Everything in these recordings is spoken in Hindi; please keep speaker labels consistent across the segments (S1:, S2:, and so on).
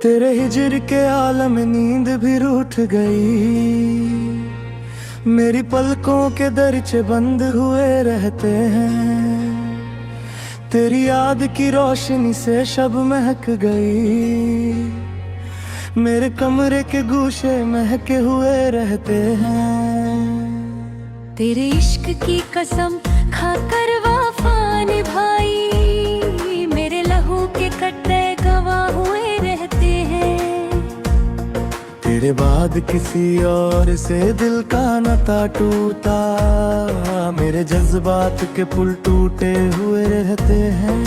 S1: तेरे हिजर के आलम में नींद भी रूठ गई। मेरी पलकों के दरचे बंद हुए रहते हैं। तेरी याद की रोशनी से शब महक गई। मेरे कमरे के गूशे महके हुए रहते हैं।
S2: तेरे इश्क की कसम खाकर वफा निभाई। मेरे लहू के कट्टे गवाह हुए रहते हैं।
S1: तेरे बाद किसी और से दिल का नाता टूटा। मेरे जज्बात के पुल टूटे हुए रहते हैं।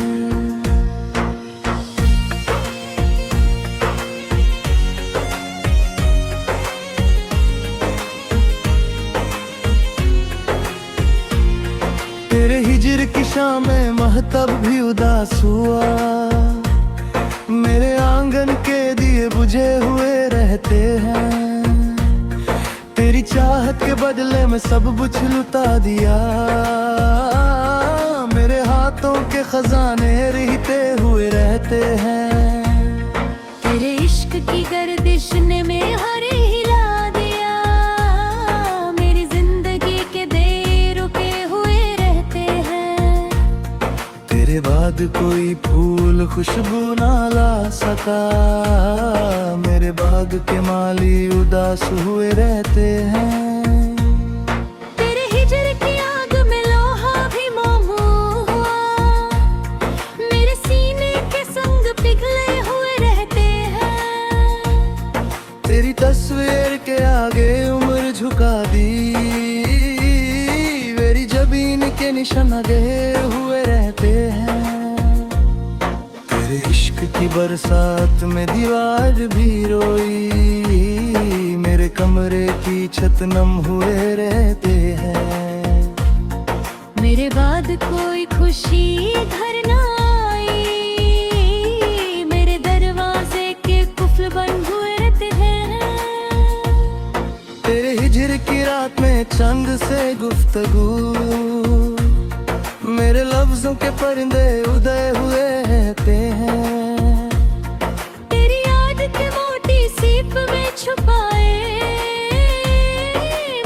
S1: तेरे हिजर की शाम में महतब भी उदास हुआ। मेरे आंगन के दिए बुझे हुए रहते हैं। तेरी चाहत के बदले में सब कुछ लुटा दिया। मेरे हाथों के खजाने रहते हुए रहते हैं।
S2: तेरे इश्क की गर्दिश ने में हर हिला दिया। मेरी जिंदगी के दे रुके हुए रहते हैं।
S1: तेरे बाद कोई फूल खुशबू ना ला सका। मेरे बाग के माली उदास हुए रहते हैं।
S2: तेरे हिजर की आग में लोहा भी मोम हुआ। मेरे सीने के संग पिघले हुए रहते हैं।
S1: तेरी तस्वीर के आगे उम्र झुका दी। मेरी जबीन के निशान गए हुए रहते हैं। तेरे इश्क की बरसात में दीवार भी रोई। मेरे कमरे की छत नम हुए रहते हैं।
S2: मेरे बाद कोई खुशी घर न आई। मेरे दरवाजे के कुफल बंद हुए रहते हैं।
S1: तेरे हिजर की रात में चंद से गुफ्तगू। मेरे लफ्जों के परिंदे उदय हुए रहते हैं।
S2: तेरी याद के मोटी सीप में छुपाए।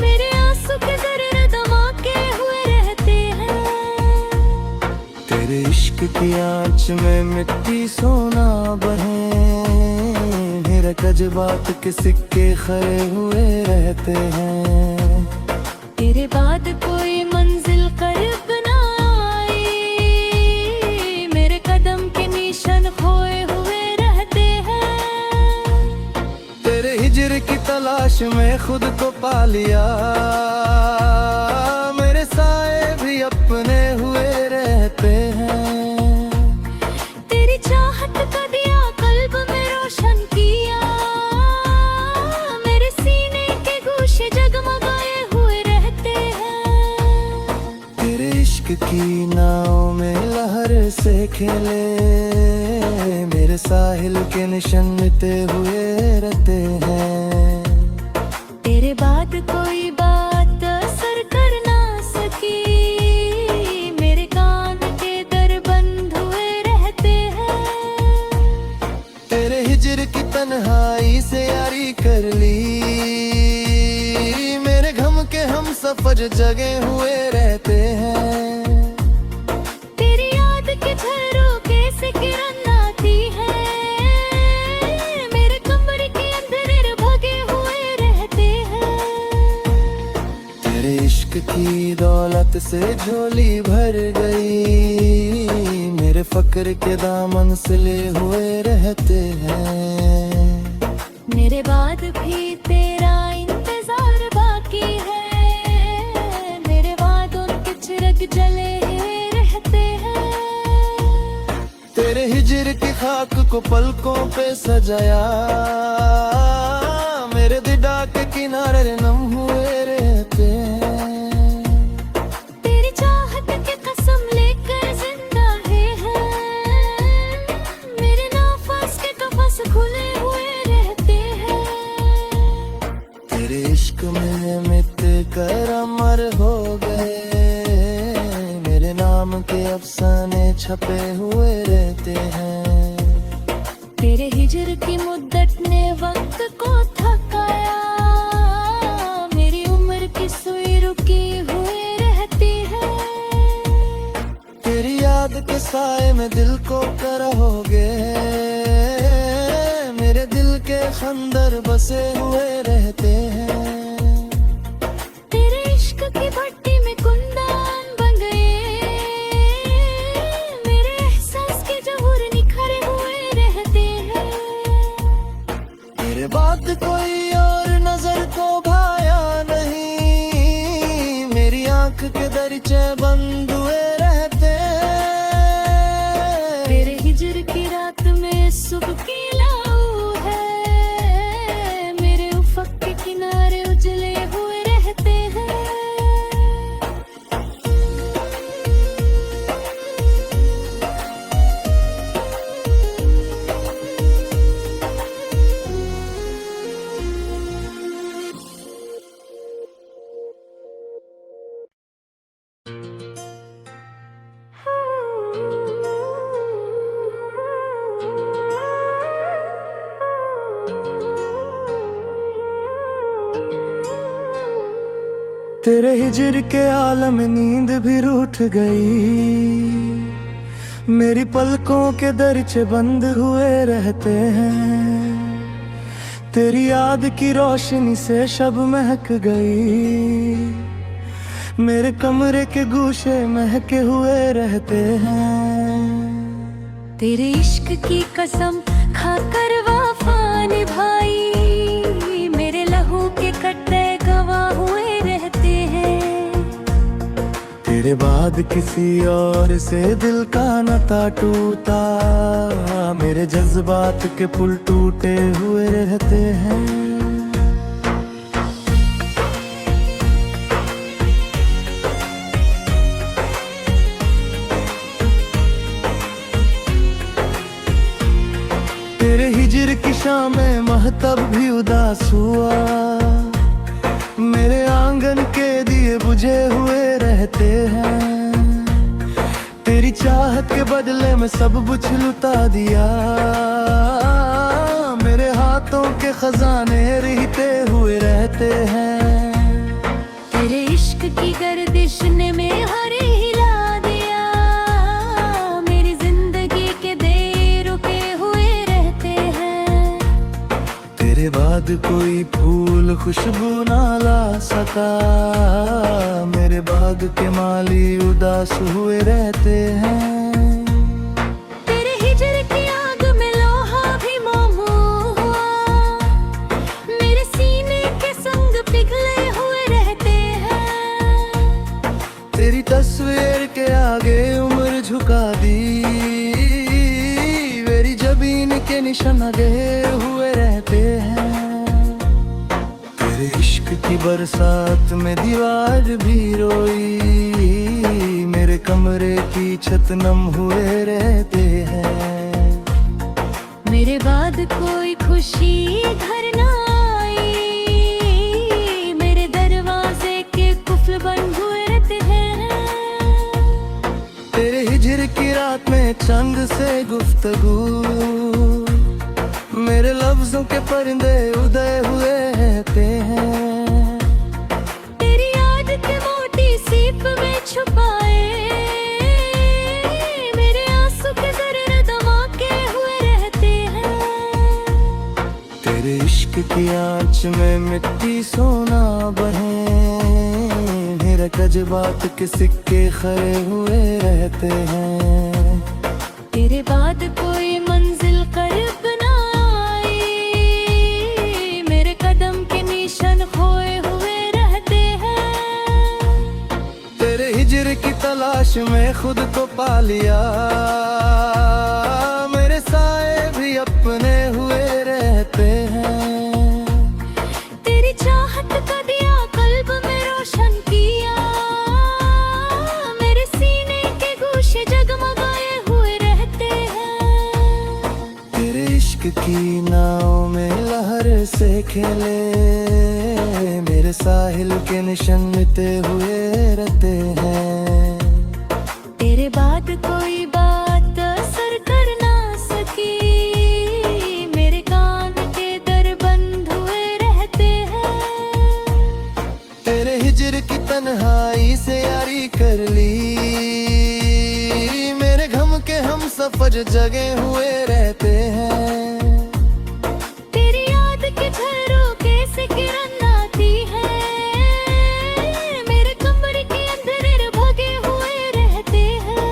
S2: मेरे आंसू के जर्रे धमाके हुए रहते हैं।
S1: तेरे इश्क की आंच में मिट्टी सोना बहे। मेरे जज्बात के सिक्के खरे हुए रहते हैं।
S2: तेरे बाद कोई मंजिल करीब न आई। मेरे कदम के निशान खोए हुए रहते हैं।
S1: तेरे हिजर की तलाश में खुद को पा लिया। मेरे साए भी अपने हुए रहते हैं।
S2: तेरी चाहत का दिया कल्ब में रोशन किया। मेरे सीने के गोशे जगमगाए हुए रहते हैं।
S1: तेरे इश्क की नाव में लहर से खेले। मेरे साहिल के निशान मिटे हुए रहते हैं।
S2: तेरे बाद कोई बात असर कर ना सकी। मेरे कान के दर बंद हुए रहते हैं।
S1: तेरे हिजर की तन्हाई से यारी कर ली। मेरे गम के हम सफर जगे हुए रहते हैं।
S2: तेरी याद के झरोखे से किरण आती है। मेरे कमरे के अंधेरे भगे हुए रहते हैं।
S1: तेरे इश्क की दौलत से झोली भर गई। मेरे फक्र के दामन सिले हुए रहते हैं।
S2: मेरे बाद भी तेरा इंतजार बाकी है। मेरे वादों के चिराग जले हुए रहते हैं।
S1: तेरे हिजर की खाक को पलकों पे सजाया। मेरे दिदा के किनारे नम हुए रहते हैं।
S2: तेरी चाहत की कसम लेकर जिंदा है। मेरे नाफास के कफस खुले हुए रहते हैं।
S1: तेरे इश्क में मिट कर अमर हो गए। मेरे नाम के अफसाने छपे हुए रहते हैं।
S2: तेरे हिजर की मुद्दत
S1: साए में दिल को रहोगे, मेरे दिल के खंदर बसे हुए रहते हैं।
S2: तेरे इश्क की भट्टी में कुंदन बन गए, मेरे एहसास के जहूर निखरे हुए रहते हैं।
S1: तेरे बाद कोई और नजर को भाया नहीं, मेरी आंख के दरीचे बंद हुए रहते हैं।
S2: तेरे हिजर की रात में सुबह की लाऊ है, मेरे उफक के किनारे उजले हुए रहते हैं।
S1: तेरे हिजर के आलम में नींद भी रूठ गई, मेरी पलकों के दरीचे बंद हुए रहते हैं। तेरी याद की रोशनी से शब महक गई, मेरे कमरे के गूशे महके हुए रहते हैं।
S2: तेरे इश्क की कसम खाकर वफा निभाई, मेरे लहू के कट्टे गवाह हुए रहते हैं।
S1: तेरे बाद किसी और से दिल का नाता टूटा, मेरे जज्बात के पुल टूटे हुए रहते हैं। तेरे हिजर की शाम में महतब भी उदास हुआ, मेरे आंगन के दिए बुझे हुए रहते हैं। तेरी चाहत के बदले में सब कुछ लुटा दिया, मेरे हाथों के खजाने रहते हुए रहते हैं।
S2: तेरे इश्क की गर्दिश ने में हरे हिला दिया, मेरी जिंदगी के देर रुके हुए रहते हैं।
S1: तेरे बाद कोई फूल खुशबू ना ला सका, मेरे बाग के माली उदास हुए रहते हैं।
S2: तेरे हिजर की आग में लोहा भी मोम हुआ, मेरे सीने के संग पिघले हुए रहते हैं।
S1: तेरी तस्वीर के आगे उम्र झुका दी, मेरी जबीन के निशान गहरे हुए रहते हैं। तेरे इश्क की बरसात में दीवार भी रोई, मेरे कमरे की छत नम हुए रहते हैं।
S2: मेरे बाद कोई खुशी घर ना आई, मेरे दरवाजे के कुफल बंद हुए रहते हैं।
S1: तेरे हिजर की रात में चंद से गुफ्तगू, मेरे लफ्जों के परिंदे उदय हुए रहते हैं।
S2: तेरी याद के मोटी सीप में छुपाए, मेरे आंसू के जर्रे धमाके हुए रहते हैं।
S1: तेरे इश्क की आंच में मिट्टी सोना बहे, मेरे जज्बात के सिक्के खरे हुए रहते हैं।
S2: तेरे बाद कोई मंजिल करीब ना आई, मेरे कदम के निशान खोए हुए रहते हैं।
S1: तेरे हिजर की तलाश में खुद को पा लिया, मेरे साए भी अपने हुए रहते हैं।
S2: तेरी चाहत का दिया कल्ब में रोशन किया, मेरे सीने के गूशे जगमगाए हुए रहते हैं।
S1: तेरे इश्क की नाव में लहर से खेले, मेरे साहिल के निशान मिटे हुए रहते हैं।
S2: तेरे बाद कोई बात असर कर ना सकी, मेरे कान के दर बंद हुए रहते हैं।
S1: तेरे हिजर की तन्हाई से यारी कर ली, मेरे गम के सफर जगे हुए रहते हैं।
S2: तेरी याद के झरोखे से किरण आती है, मेरे कमरे के अंदर भगे हुए रहते हैं।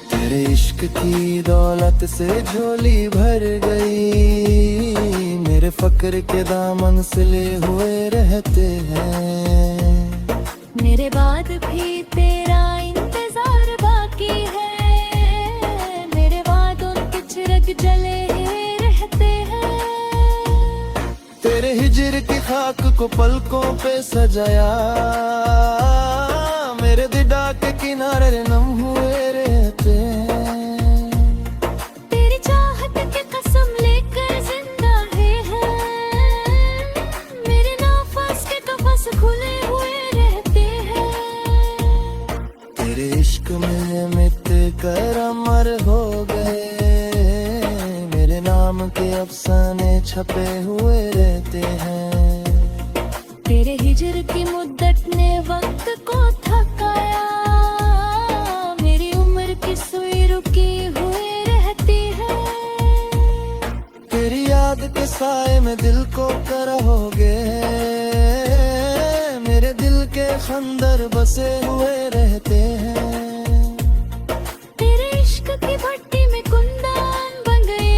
S1: तेरे इश्क की दौलत से झोली भर गई, मेरे फक्र के दामन सिले हुए रहते हैं।
S2: मेरे बाद भी तेरा इंतजार बाकी है, मेरे वादों के चिराग जले रहते हैं।
S1: तेरे हिजर की खाक को पलकों पे सजाया, मेरे दिदा के किनारे नम हुए रहते हैं।
S2: तेरी चाहत की कसम लेकर जिंदा है, मेरे नाफास के कफस खुले हुए रहते हैं।
S1: तेरे इश्क में मिट कर अमर हो गए, मेरे नाम के अफसाने छपे हुए रहते हैं।
S2: तेरे हिजर की मुद्दत ने वक्त को थकाया, मेरी उम्र की सुई रुकी हुई रहती है।
S1: तेरी याद के साए में दिल को करहोगे, मेरे दिल के खंदर बसे हुए रहते हैं।
S2: तेरे इश्क की भट्टी में कुंदन बन गए,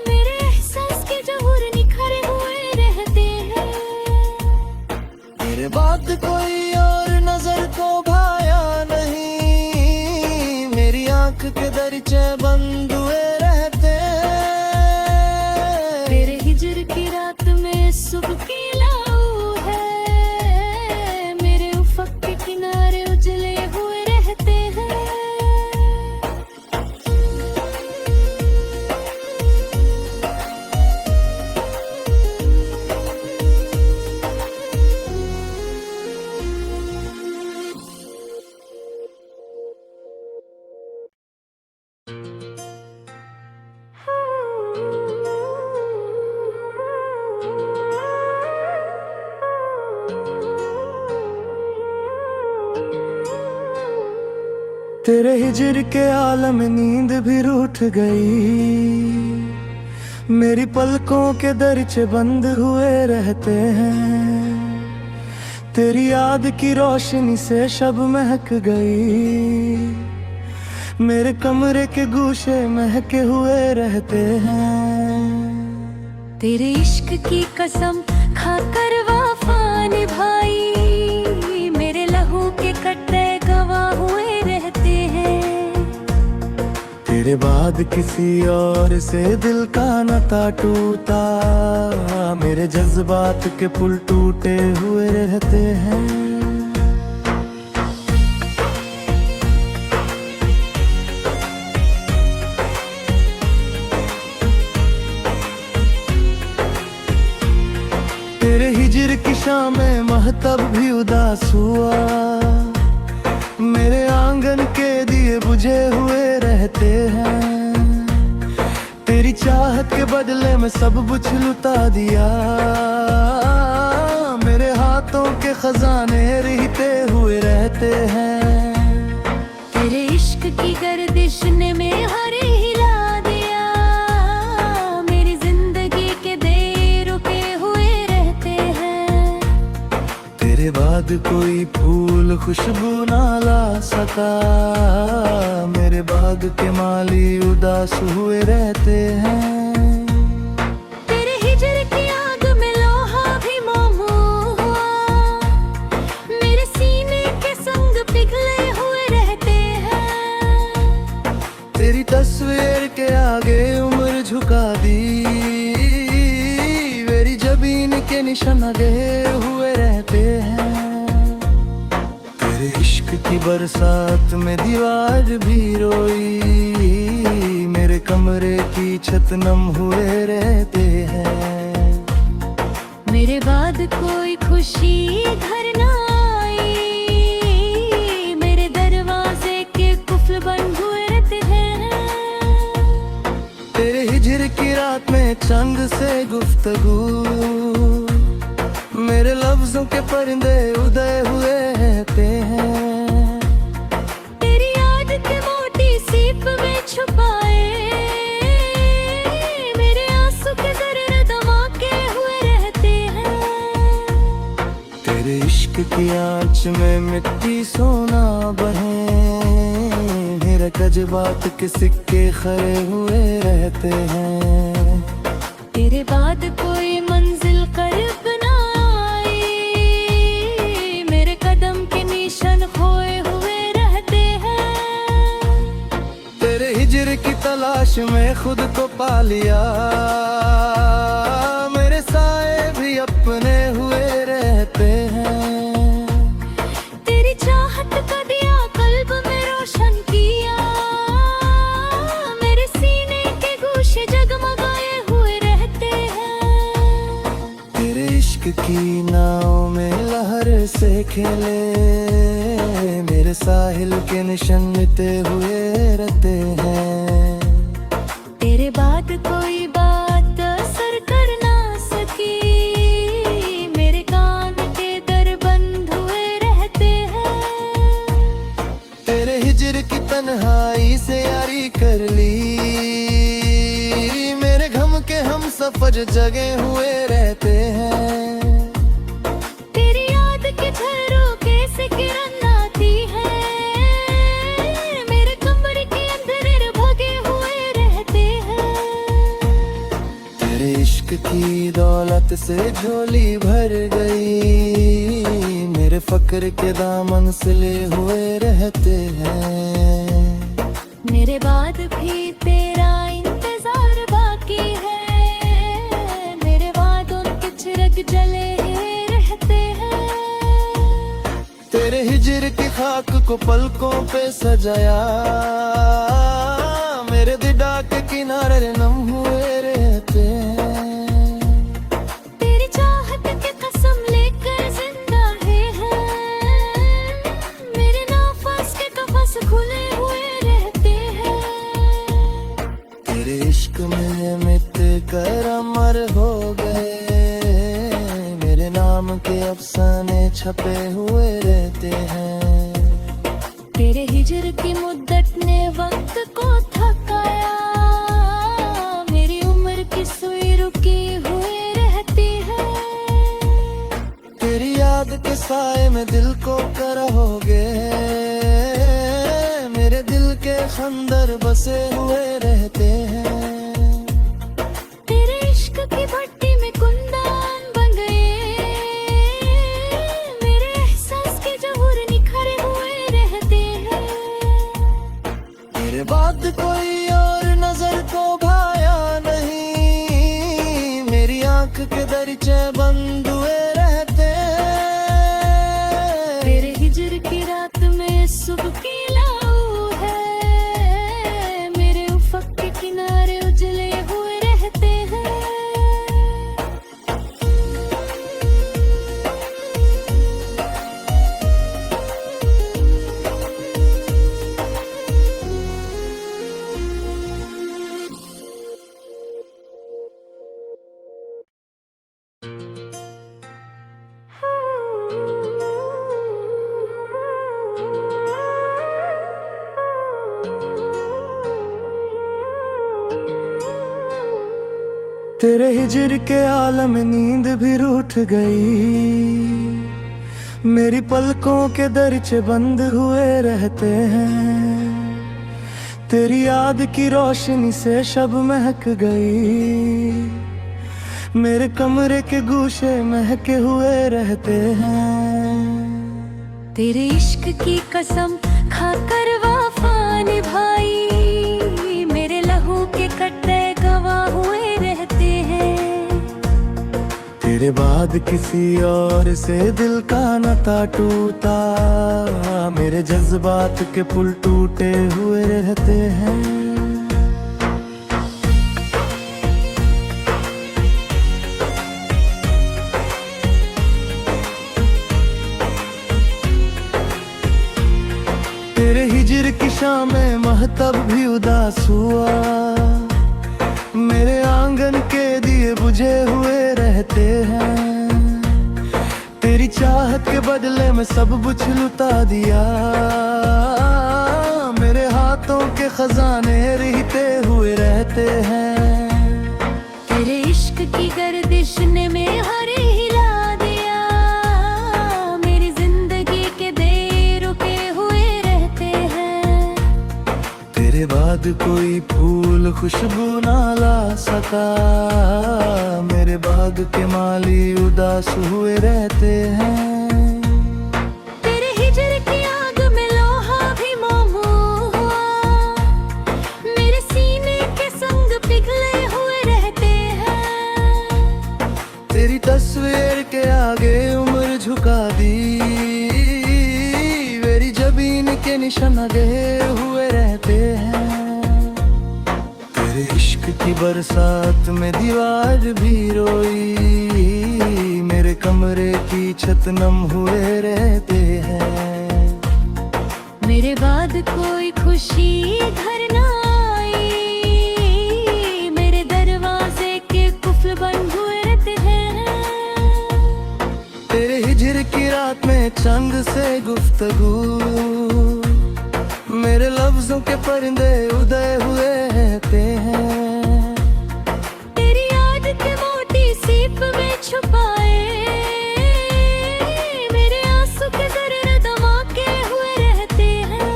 S2: मेरे एहसास के जहूर निखरे हुए रहते हैं।
S1: मेरे बाद कोई और नजर को भाया नहीं, मेरी आंख के दरीचे बंद हुए रहते हैं।
S2: तेरे हिजर की रात में सुबह की लाऊ है, मेरे उफक के किनारे उजले हुए रहते हैं।
S1: तेरे हिजर के आलम में नींद भी रूठ गई, मेरी पलकों के दरीचे बंद हुए रहते हैं। तेरी याद की रोशनी से शब महक गई, मेरे कमरे के गूशे महके हुए रहते हैं।
S2: तेरे इश्क की कसम खाकर वफा निभाई, मेरे लहू के कटरे गवाह हुए रहते हैं।
S1: तेरे बाद किसी और से दिल का नाता टूटा, मेरे जज्बात के पुल टूटे हुए रहते हैं। तेरे हिजर की शाम में महतब भी उदास हुआ, मेरे आंगन के दिए बुझे हुए रहते हैं। तेरी चाहत के बदले में सब कुछ लुटा दिया, मेरे हाथों के खजाने रहते हुए रहते हैं।
S2: तेरे इश्क की गर्दिश ने में हर हिला दिया, मेरी जिंदगी के देर रुके हुए रहते हैं।
S1: तेरे बाद कोई फूल खुशबू ना ला सका, मेरे बाग के माली उदास हुए रहते हैं।
S2: तेरे हिजर की आग में लोहा भी मोम हुआ, मेरे सीने के संग पिघले हुए रहते हैं।
S1: तेरी तस्वीर के आगे उम्र झुका दी, मेरी जबीन के निशान गए हुए रहते हैं। तेरे इश्क की बरसात में दीवार भी रोई, मेरे कमरे की छत नम हुए रहते हैं।
S2: मेरे बाद कोई खुशी घर ना आई, मेरे दरवाजे के कुफल बंद हुए रहते हैं।
S1: तेरे हिजर की रात में चंद से गुफ्तगू, मेरे लफ्जों के परिंदे उदय हुए रहते हैं।
S2: तेरी याद
S1: की आंच में मिट्टी सोना बहे, मेरे जज्बात के सिक्के खरे हुए रहते हैं।
S2: तेरे बाद कोई मंजिल करीब ना आई, मेरे कदम के निशान खोए हुए रहते हैं।
S1: तेरे हिजर की तलाश में खुद को पा लिया, मेरे साए भी अपने हुए रहते हैं।
S2: तेरी चाहत का दिया कल्ब में रोशन किया, मेरे सीने के गोशे जगमगाए हुए रहते हैं।
S1: तेरे इश्क की नाव में लहर से खेले, मेरे साहिल के निशान मिटे हुए रहते हैं।
S2: तेरे बाद कोई बात असर कर ना सकी, मेरे कान के दर बंद हुए रहते हैं।
S1: तेरे हिजर की तन्हाई से यारी कर ली, मेरे गम के हम सफर जगे हुए रहते हैं।
S2: तेरी याद के झरोखे से किरण आती है, मेरे कमरे के अंधेरे भगे हुए रहते हैं।
S1: तेरे इश्क की दौलत से झोली भर गई, मेरे फक्र के दामन सिले हुए रहते हैं।
S2: मेरे बाद भी तेरा इंतजार बाकी है, मेरे वादों के चिराग जले रहते हैं।
S1: तेरे हिजर की खाक को पलकों पे सजाया, मेरे दिदा के किनारे नम हुए रहते हैं।
S2: तेरी चाहत की कसम लेकर जिंदा है, मेरे नाफस के कफस खुले हुए रहते हैं।
S1: तेरे इश्क में मिट कर अमर हो गए, मेरे नाम के अफसाने छपे हुए रहते हैं।
S2: तेरे हिजर की मुद्दत ने वक्त को थकाया, मेरी उम्र की सुई रुकी हुई रहती है।
S1: तेरी याद के साए में दिल को करहोगे, मेरे दिल के खंदर बसे हुए रहते हैं।
S2: तेरे इश्क की भट्टी में कुंदन बन गए, मेरे एहसास के जहूर निखरे हुए रहते हैं।
S1: तेरे बाद कोई और नजर को भाया नहीं, मेरी आंख के दरीचे बंद हुए रहते हैं।
S2: तेरे हिजर की रात में सुबह की लाऊ है, मेरे उफक के किनारे उजले हुए रहते हैं।
S1: तेरे हिजर के आलम में नींद भी रूठ गई, मेरी पलकों के दरचे बंद हुए रहते हैं। तेरी याद की रोशनी से शब महक गई, मेरे कमरे के गूशे महके हुए रहते हैं।
S2: तेरे इश्क की कसम खाकर वफा निभाई, मेरे लहू के कट्टे गवाह हुए रहते हैं।
S1: तेरे बाद किसी और से दिल का नाता टूटा, मेरे जज्बात के पुल टूटे हुए रहते हैं। तेरे हिजर की शाम में महतब भी उदास हुआ, मेरे आंगन के दिए बुझे हुए रहते हैं। तेरी चाहत के बदले में सब कुछ लुटा दिया, मेरे हाथों के खजाने रहते हुए रहते हैं।
S2: तेरे इश्क की गर्दिश ने में हरे हिला दिया, मेरी जिंदगी
S1: कोई फूल खुशबू ना ला सका। मेरे बाग के माली उदास हुए रहते हैं।
S2: तेरे हिजर की आग में लोहा भी मोम हुआ, मेरे सीने के संग पिघले हुए रहते हैं।
S1: तेरी तस्वीर के आगे उम्र झुका दी, मेरी जबीन के निशान गए हुए रहते हैं। तेरे इश्क की बरसात में दीवार भी रोई, मेरे कमरे की छत नम हुए रहते हैं।
S2: मेरे बाद कोई खुशी घर ना आई, मेरे दरवाजे के कुफल बंद हुए रहते हैं।
S1: तेरे हिजर की रात में चंद से गुफ्तगू, मेरे लफ्जों के परिंदे उदय हुए रहते हैं।
S2: तेरी याद के मोटी सीप में छुपाए, मेरे आंसू के दर्द धमाके हुए रहते हैं।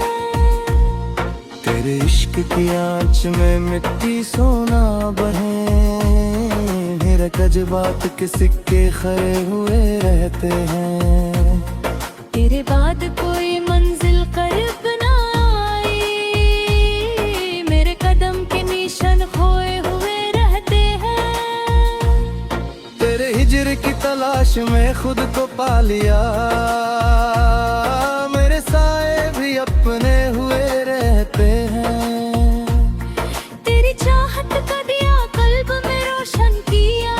S1: तेरे इश्क की आंच में मिट्टी सोना बहे, मेरे जज्बात के सिक्के खरे हुए रहते हैं।
S2: तेरे बाद कोई मंजिल करीब ना आई, मेरे कदम के निशान खोए हुए रहते हैं।
S1: तेरे हिजर की तलाश में खुद को पा लिया, मेरे साए भी अपने हुए रहते हैं।
S2: तेरी चाहत का दिया कल्ब में रोशन किया,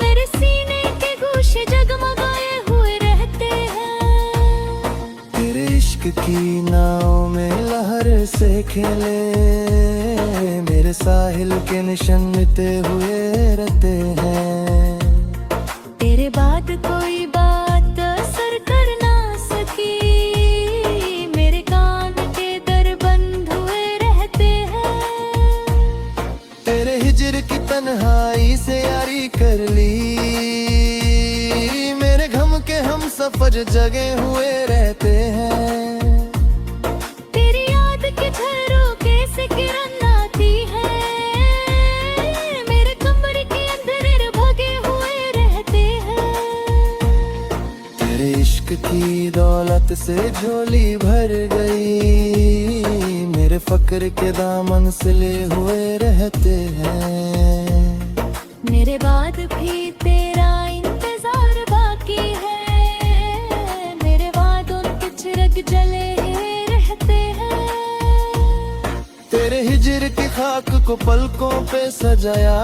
S2: मेरे सीने के गोशे जगमगाए हुए रहते हैं।
S1: तेरे इश्क की नाव में लहर से खेले, मेरे साहिल के निशान मिटे हुए रहते हैं।
S2: तेरे बाद कोई बात असर कर ना सकी, मेरे कान के दर बंद हुए रहते हैं।
S1: तेरे हिजर की तन्हाई से यारी कर ली, मेरे गम के हम सफर जगे हुए रहते हैं।
S2: तेरी याद के झरोखे से किरण आती है, मेरे कमरे के अंदर भगे हुए रहते हैं।
S1: तेरे इश्क की दौलत से झोली भर गई, मेरे फक्र के दामन सिले हुए रहते हैं।
S2: मेरे बाद भी तेरा इंतजार बाकी है, मेरे वादों के चिराग जले रहते हैं।
S1: तेरे हिजर की खाक को पलकों पे सजाया,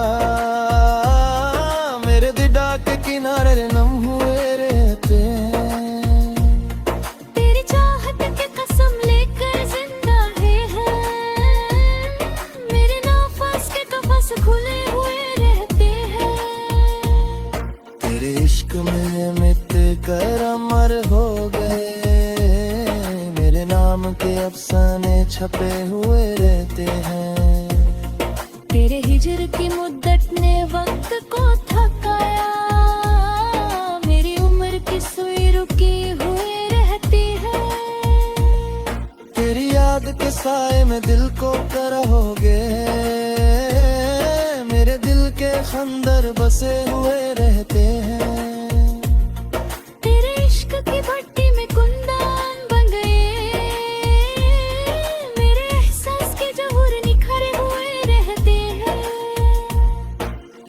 S1: मेरे दिडा के किनारे नम हुए रहते हैं।
S2: तेरी चाहत की कसम लेकर जिंदा है, मेरे नाफास के कफस खुले हुए रहते हैं।
S1: तेरे इश्क में मिट कर अमर हो गए, मेरे नाम के अफसाने छपे हुए रहते हैं।
S2: तेरे हिजर की मुद्दत ने वक्त को थकाया, मेरी उम्र की सुई रुकी हुई रहती है।
S1: तेरी याद के साए में दिल को करहोगे, मेरे दिल के खंदर बसे हुए रहते हैं।
S2: तेरे इश्क की भट्टी में कुंदन बन गए, मेरे एहसास के जहूर निखरे हुए रहते हैं।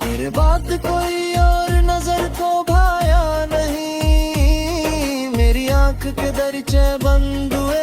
S1: मेरे बाद कोई और नजर को भाया नहीं, मेरी आंख के दरीचे बंद हुए